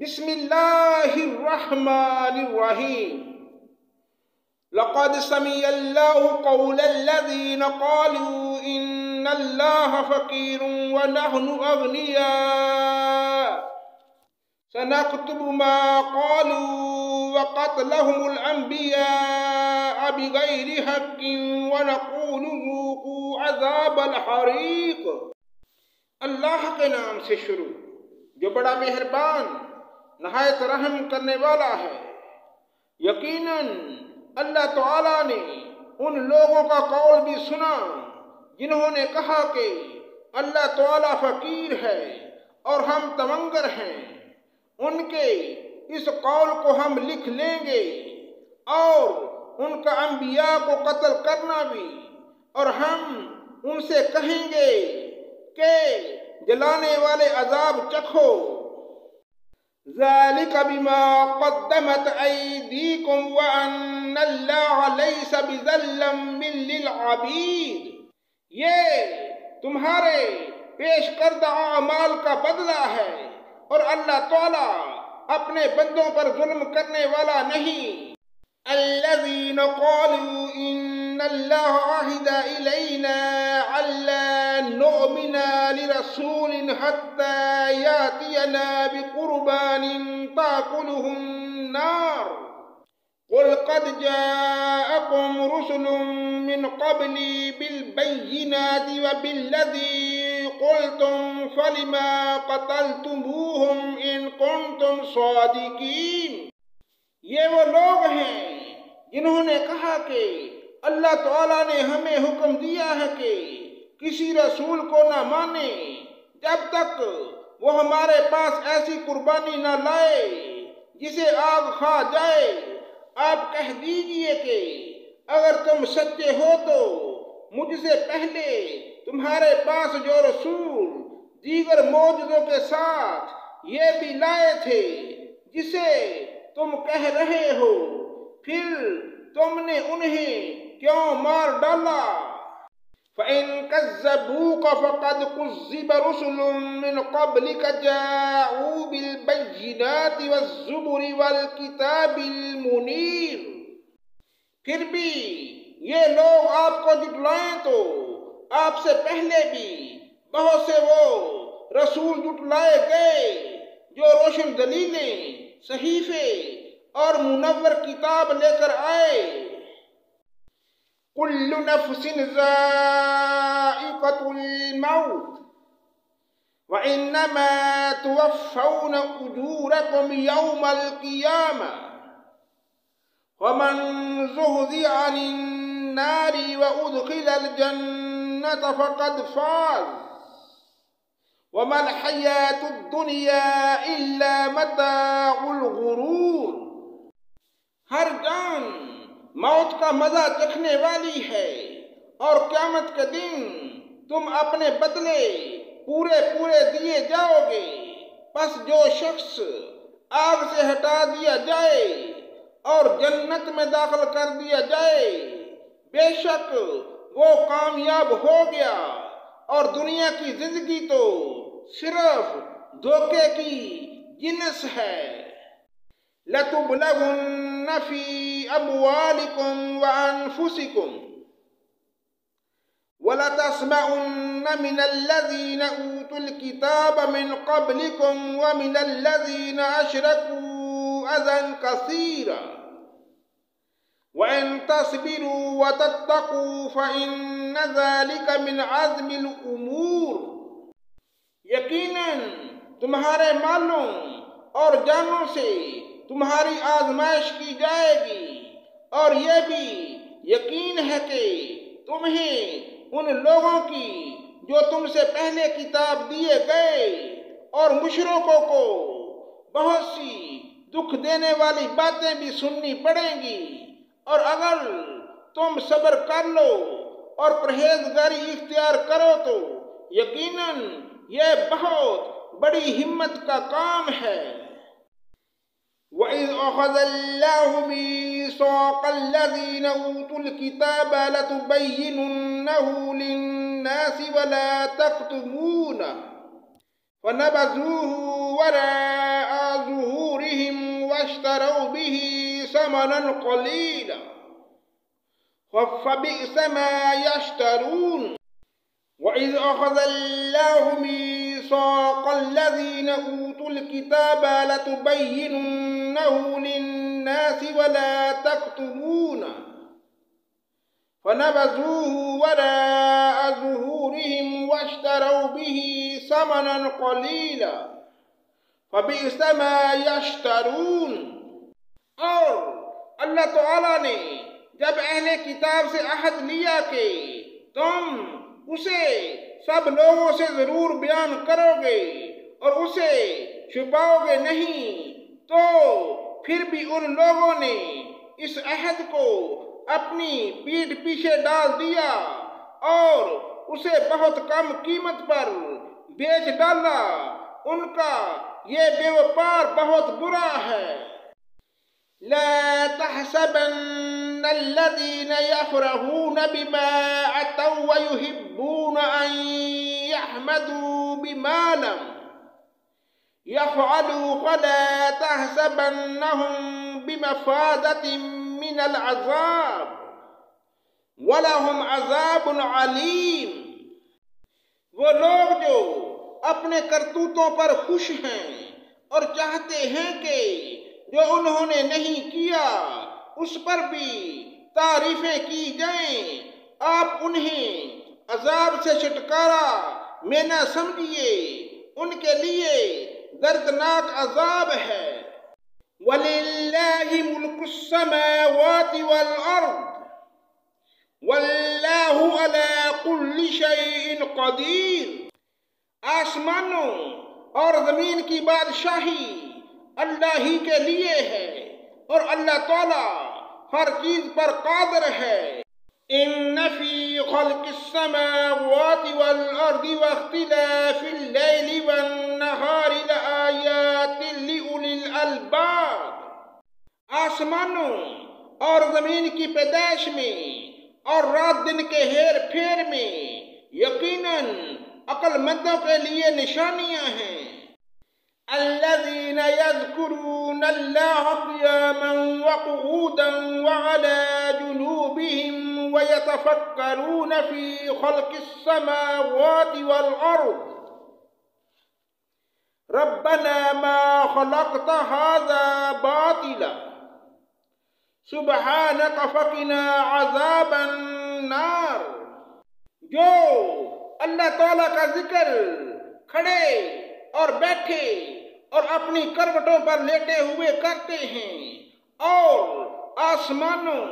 بسم الله الرحمن الرحيم. لقد سمع الله قول الذين قالوا إن الله فقير ونحن أغنياء سنكتب ما قالوا وقتلهم الأنبياء بغير حق ونقول ذوقوا عذاب الحريق. اللہ کے نام سے شروع جو بڑا مہربان نہایت رحم کرنے والا ہے۔ یقیناً اللہ تعالیٰ نے ان لوگوں کا قول بھی سنا جنہوں نے کہا کہ اللہ تعالیٰ فقیر ہے اور ہم تمنگر ہیں۔ ان کے اس قول کو ہم لکھ لیں گے اور ان کا انبیاء کو قتل کرنا بھی، اور ہم ان سے کہیں گے کہ جلانے والے عذاب چکھو۔ ذَلِكَ بِمَا قَدَّمَتْ أَيْدِيكُمْ وَأَنَّ اللَّهَ لَيْسَ بِظَلَّامٍ لِّلْعَبِيدِ۔ یہ تمہارے پیش کردہ اعمال کا بدلہ ہے اور اللہ تعالیٰ اپنے بندوں پر ظلم کرنے والا نہیں۔ الذين قالوا إن الله عهد إلينا ألا نؤمن لرسول حتى يأتينا بقربان تأكله النار قل قد جاءكم رسل من قبلي بالبينات وبالذي قلتم فلما قتلتموهم إن كنتم صادقين۔ یہ وہ لوگ ہیں جنہوں نے کہا کہ اللہ تعالیٰ نے ہمیں حکم دیا ہے کہ کسی رسول کو نہ مانیں جب تک وہ ہمارے پاس ایسی قربانی نہ لائے جسے آگ کھا جائے۔ آپ کہہ دیجئے کہ اگر تم سچے ہو تو مجھ سے پہلے تمہارے پاس جو رسول دیگر معجزوں کے ساتھ یہ بھی لائے تھے جسے تم کہہ رہے ہو، پھر تم نے انہیں کیوں مار ڈالا؟ فَإِن كَذَّبُوكَ فَقَدْ كُذِّبَ رُسُلٌ مِّن قَبْلِكَ جَاءُوا بِالْبَيِّنَاتِ وَالزُّبُرِ وَالْكِتَابِ الْمُنِيرِ۔ پھر بھی یہ لوگ آپ کو جھٹلائیں تو آپ سے پہلے بھی بہت سے وہ رسول جھٹلائے گئے جو روشن دلیلیں، صحیفے اور منور کتاب لے کر آئے۔ کل نفس ذائقۃ الموت وانما توفون اجورکم یوم القیامہ ومن زحزح عن النار وادخل الجنۃ فقد فاز وَمَا الْحَيَاةُ الدُّنْيَا إِلَّا مَتَاعُ الْغُرُورِ۔ ہر جان موت کا مزہ چکھنے والی ہے اور قیامت کے دن تم اپنے بدلے پورے دیے جاؤ گے۔ پس جو شخص آگ سے ہٹا دیا جائے اور جنت میں داخل کر دیا جائے، بے شک وہ کامیاب ہو گیا، اور دنیا کی زندگی تو صرف دھوکے کی جنس ہے۔ لَتُبْلَغُنَّ فِي أَمْوَالِكُمْ وَأَنفُسِكُمْ وَلَتَسْمَعُنَّ مِنَ الَّذِينَ أُوتُوا الْكِتَابَ مِنْ قَبْلِكُمْ وَمِنَ الَّذِينَ أَشْرَكُوا أَذًى كَثِيرًا وَإِن تَصْبِرُوا وَتَتَّقُوا فَإِنَّ ذَلِكَ مِنْ عَزْمِ الْأُمُورِ۔ یقیناً تمہارے مالوں اور جانوں سے تمہاری آزمائش کی جائے گی، اور یہ بھی یقین ہے کہ تمہیں ان لوگوں کی جو تم سے پہلے کتاب دیے گئے اور مشرکوں کو بہت سی دکھ دینے والی باتیں بھی سننی پڑیں گی، اور اگر تم صبر کر لو اور پرہیزگاری اختیار کرو تو یقیناً یہ بہت بڑی ہمت کا کام ہے۔ وَإِذْ أَخَذَ اللَّهُ مِيثَاقَ الَّذِينَ أُوتُوا الْكِتَابَ لَتُبَيِّنُنَّهُ لِلنَّاسِ وَلَا تَكْتُمُونَهُ فَنَبَذُوهُ وَرَاءَ ظُهُورِهِمْ ثمنا قليلا فبئس ما يشترون وإذ أخذ الله ميثاق الذين أوتوا الكتاب لتبيننه للناس ولا تكتمونه فنبذوه وراء ظهورهم واشتروا به ثمنا قليلا فبئس ما يشترون. اور اللہ تعالیٰ نے جب اہل کتاب سے عہد لیا کہ تم اسے سب لوگوں سے ضرور بیان کرو گے اور اسے چھپاؤ گے نہیں، تو پھر بھی ان لوگوں نے اس عہد کو اپنی پیٹھ پیچھے ڈال دیا اور اسے بہت کم قیمت پر بیچ ڈالا. ان کا یہ بے وپار بہت برا ہے. لا تحسبن الذين يفرحون بما أتوا ويحبون أن يحمدوا بما لم يفعلوا فلا تحسبنهم بمفازة من العذاب وَلَهُمْ عَذَابٌ عَلِيمٌ. وہ لوگ جو اپنے کرتوتوں پر خوش ہیں اور چاہتے ہیں کہ جو انہوں نے نہیں کیا اس پر بھی تعریفیں کی جائیں، آپ انہیں عذاب سے چھٹکارا میں نہ سمجھیے، ان کے لیے دردناک عذاب ہے. وَلِلَّهِ مُلْكُ السَّمَاوَاتِ وَالْأَرْضِ وَاللَّهُ عَلَى كُلِّ شَيْءٍ قَدِيرٌ. آسمانوں اور زمین کی بادشاہی اللہ ہی کے لیے ہے اور اللہ تعالیٰ ہر چیز پر قادر ہے. ان فی خلق السماوات والارض واختلاف اللیل والنہار لآیات لأولی الالباب. آسمانوں اور زمین کی پیدائش میں اور رات دن کے ہیر پھیر میں یقیناً عقل مندوں کے لیے نشانیاں ہیں. الذين يذكرون الله قياما وقعودا وعلى جنوبهم ويتفكرون في خلق السماوات والأرض ربنا ما خلقت هذا باطلا سبحانك فقنا عذاب النار. جو اللہ تعالیٰ کا ذکر کھڑے اور بیٹھے اور اپنی کروٹوں پر لیٹے ہوئے کرتے ہیں اور آسمانوں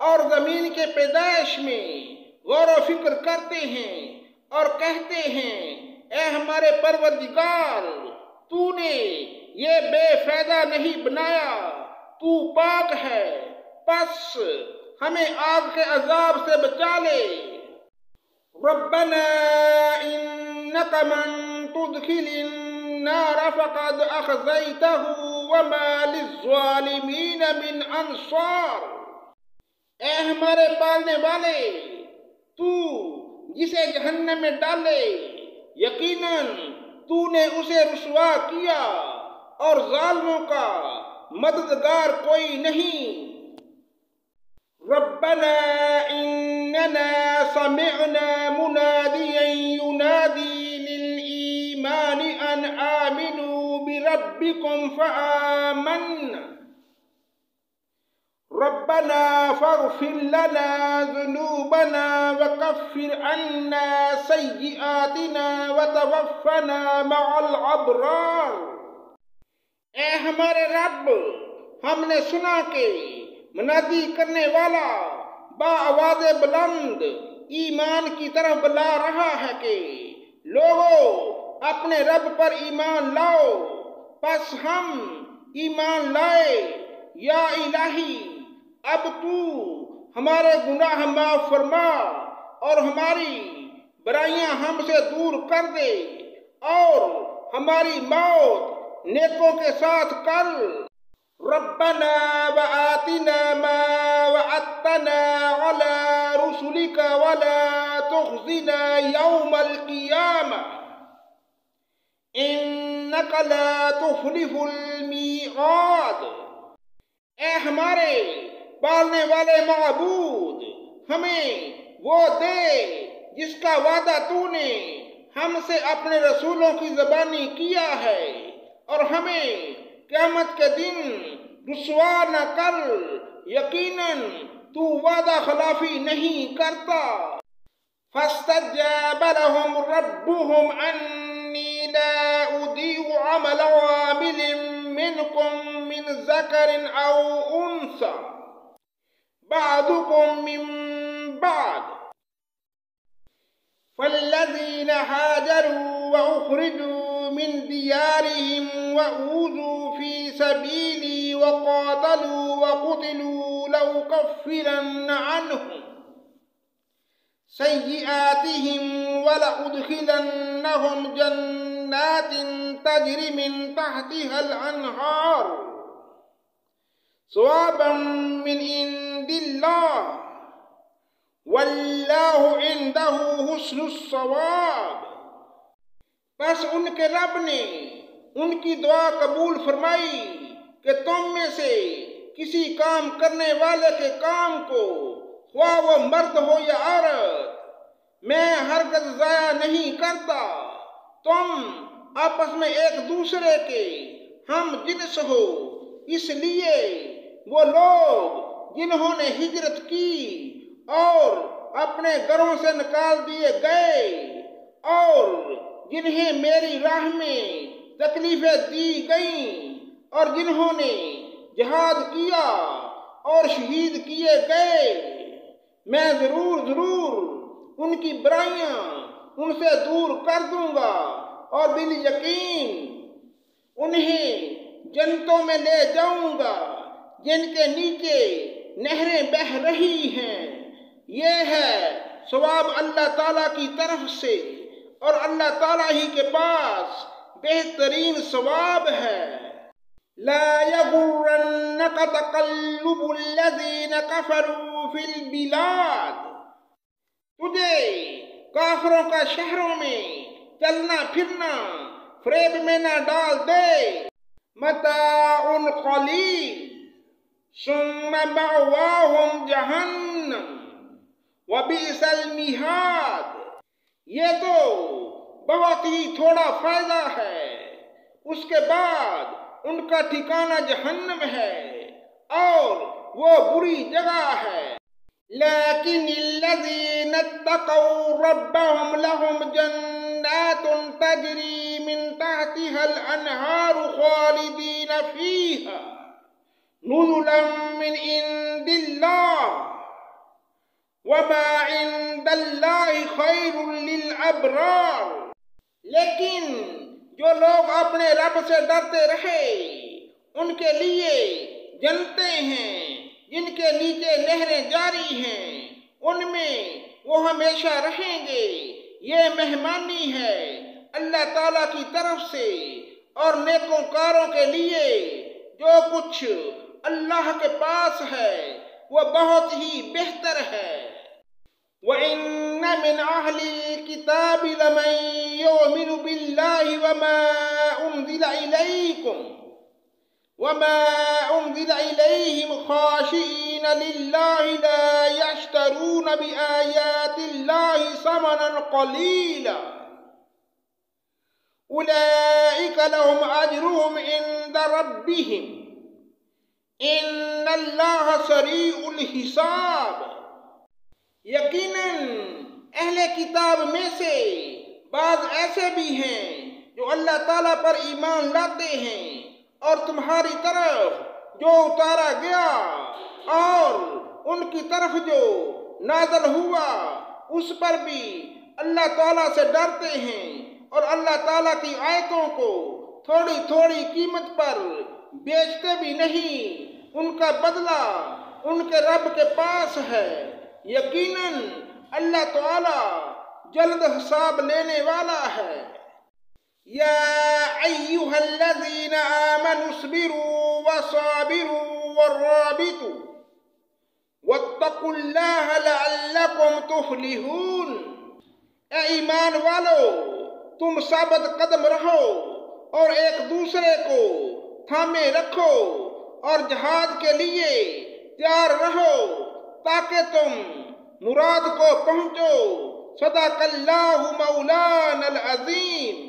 اور زمین کے پیدائش میں غور و فکر کرتے ہیں اور کہتے ہیں اے ہمارے پروردگار، تو نے یہ بے فائدہ نہیں بنایا، تو پاک ہے، پس ہمیں آگ کے عذاب سے بچا لے. ربنا انک من تدخل النار فقد اخزیتہ وما للظالمین من انصار. اے ہمارے پالنے والے، تو جسے جہنم میں ڈالے یقیناً تو نے اسے رسوا کیا اور ظالموں کا مددگار کوئی نہیں. ربنا اننا سمعنا منادیا ینادی للایمان ان آمنوا بربکم فآمنا ربنا فاغفر لنا ذنوبنا وكفر عنا سيئاتنا وتوفنا مع الابرار. اے ہمارے رب، ہم نے سنا کہ منادی کرنے والا با آواز بلند ایمان کی طرف بلا رہا ہے کہ لوگو اپنے رب پر ایمان لاؤ، پس ہم ایمان لائے. یا الہی، اب تو ہمارے گناہ معاف فرما اور ہماری برائیاں ہم سے دور کر دے اور ہماری موت نیکوں کے ساتھ کر. ربنا وآتنا ما وعدتنا على رسلك ولا تخزنا يوم القيامة إنك لا تخلف الميعاد. اے ہمارے پالنے والے معبود، ہمیں وہ دے جس کا وعدہ تو نے ہم سے اپنے رسولوں کی زبانی کیا ہے، اور ہمیں قیامت کے دن رسوا نہ کر، یقیناً تو وعدہ خلافی نہیں کرتا۔ فاستجاب لهم ربهم أني لا أضيع عمل عامل منكم من ذكر أو أنثى بعضكم من بعض، فالذين هاجروا وأخرجوا من ديارهم وأوذوا في سبيلي وقاتلوا وقتلوا لأكفرن عنهم سيئاتهم ولأدخلنهم جنات تجري من تحتها الأنهار ثوابا من عند الله واللہ عنده حسن الثواب۔ پس ان کے رب نے ان کی دعا قبول فرمائی کہ تم میں سے کسی کام کرنے والے کے کام کو، خواہ وہ مرد ہو یا عورت، میں ہرگز ضائع نہیں کرتا۔ تم آپس میں ایک دوسرے کے ہم جنس ہو، اس لیے وہ لوگ جنہوں نے ہجرت کی اور اپنے گھروں سے نکال دیے گئے، اور جنہیں میری راہ میں تکلیفیں دی گئیں، اور جنہوں نے جہاد کیا اور شہید کیے گئے، میں ضرور ان کی برائیاں ان سے دور کر دوں گا، اور بالیقین انہیں جنتوں میں لے جاؤں گا جن کے نیچے نہریں بہہ رہی ہیں۔ یہ ہے ثواب اللہ تعالیٰ کی طرف سے، اور اللہ تعالیٰ ہی کے پاس بہترین ثواب ہے۔ لا يغرنك تقلب الذين كفروا في البلاد، تجھے کافروں کا شہروں میں چلنا پھرنا فریب میں نہ ڈال دے۔ متاع قلیل ثم مأواہم جہنم وبئس المہاد، یہ تو بہت ہی تھوڑا فائدہ ہے، اس کے بعد ان کا ٹھکانہ جہنم ہے، اور وہ بری جگہ ہے۔ لیکن الذین اتقوا ربهم لهم جنات تجری من تحتها الانہار خالدین فیہا نزلا من عند اللہ وما عند اللہ خیر للابرار۔ لیکن جو لوگ اپنے رب سے ڈرتے رہے، ان کے لیے جنتیں ہیں جن کے نیچے نہریں جاری ہیں، ان میں وہ ہمیشہ رہیں گے۔ یہ مہمانی ہے اللہ تعالیٰ کی طرف سے، اور نیکوکاروں کے لیے جو کچھ اللہ کے پاس ہے وہ بہت ہی بہتر ہے۔ وَإِنَّ مِنْ أَهْلِ الْكِتَابِ لَمَنْ يُؤْمِنُ بِاللَّهِ وَمَا أُنْزِلَ إِلَيْهِمْ خَاشِعِينَ لِلَّهِ لَا يَشْتَرُونَ بِآيَاتِ اللَّهِ ثَمَنًا قَلِيلًا أُولَئِكَ لَهُمْ أَجْرُهُمْ عِنْدَ رَبِّهِمْ إِنَّ اللَّهَ سَرِيعُ الْحِسَابِ۔ یقیناً اہل کتاب میں سے بعض ایسے بھی ہیں جو اللہ تعالیٰ پر ایمان لاتے ہیں، اور تمہاری طرف جو اتارا گیا اور ان کی طرف جو نازل ہوا اس پر بھی اللہ تعالیٰ سے ڈرتے ہیں، اور اللہ تعالیٰ کی آیتوں کو تھوڑی تھوڑی قیمت پر بیچتے بھی نہیں۔ ان کا بدلہ ان کے رب کے پاس ہے، یقیناً اللہ تعالیٰ جلد حساب لینے والا ہے۔ یا ایہا الذین آمنوا اصبروا وصابروا ورابطوا واتقوا اللہ لعلکم تفلحون۔ اے ایمان والو، تم ثابت قدم رہو اور ایک دوسرے کو تھامے رکھو اور جہاد کے لیے تیار رہو تاکہ تم مراد کو پہنچو۔ صدق اللہ مولانا العظیم۔